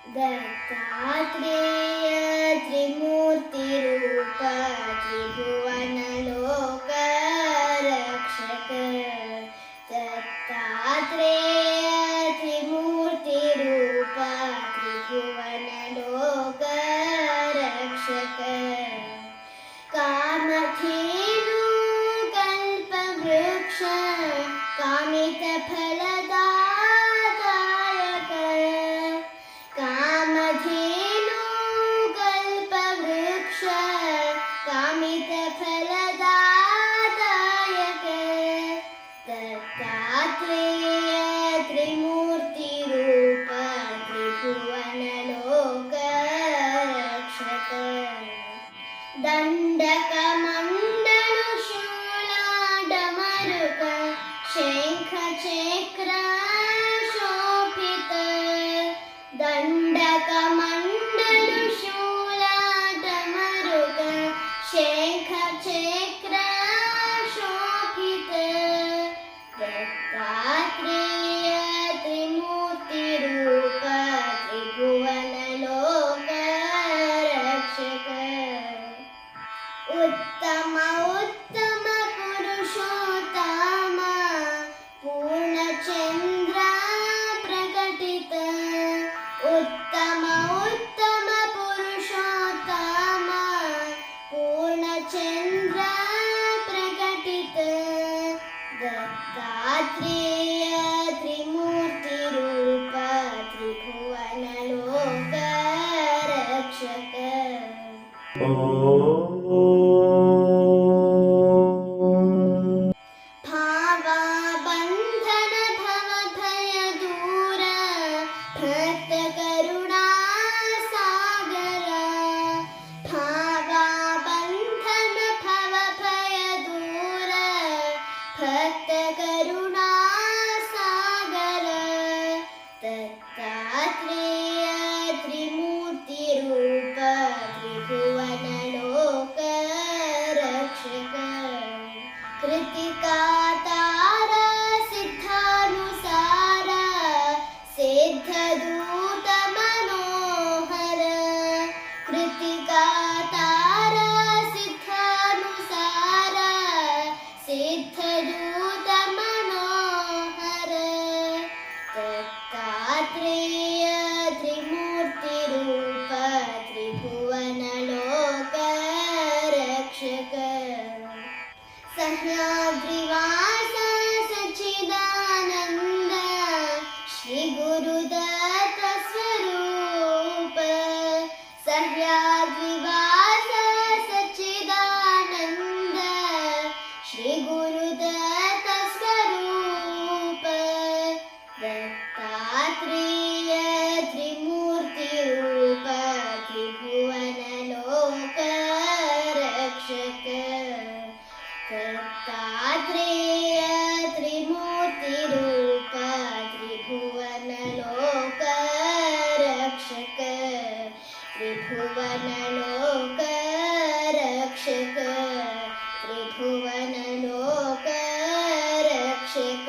दत्तात्रेय त्रिमूर्तिरूप त्रिभुवनलोकरक्षक दत्तात्रेय त्रिमूर्तिरूप त्रिभुवनलोकरक्षक कामधेनु कल्पवृक्ष कामितफलदायक कामधेनु कल्पवृक्ष कामितफलदायक दत्तात्रेय त्रिमूर्तिरूप त्रिभुवनलोकरक्षक दण्डकमण्डलशूलाडमरुक शङ्खचक्र शोभित दण्डकमण्डलशूलाडमरुक शङ्खचक्र शोभित दत्तात्रेय त्रिमूर्तिरूप त्रिभुवनलोकरक्षक उत्तम उत्तम पुरुषोत्तम पूर्णचन्द्र प्रकटित उत्तम उत्तम पुरुषोत्तम पूर्णचन्द्र प्रकटित दत्तात्रेय त्रिमूर्तिरूप त्रिभुवनलोकरक्षक भावाबन्धन भवभयदूर भक्तकरुणा सागर भावाबन्धन भवभयदूर भक्तकरुणा सागर दत्तात्रेय त्रिमूर्तिरूप त्रिभुवनलोकरक्षक कृतिकातार सिद्धानुसार सिद्धदूत मनोहर कृतिकातार सिद्धानुसार सिद्धदूत मनोहर दत्तात्रेय त्रिमूर्तिरूप त्रिभुवनलोकरक्षक सह्याद्रिवास सच्चिदानन्द श्री गुरुदत्त स्वरूप सह्याद्रिवास सच्चिदानन्द श्री गुरुदत्त स्वरूप दत्तात्रेय त्रिमूर्तिरूप त्रिभुवनलोकरक्षक दत्तात्रेय त्रिमूर्तिरूप त्रिभुवनलोकरक्षक त्रिभुवनलोकरक्षक त्रिभुवनलोकरक्षक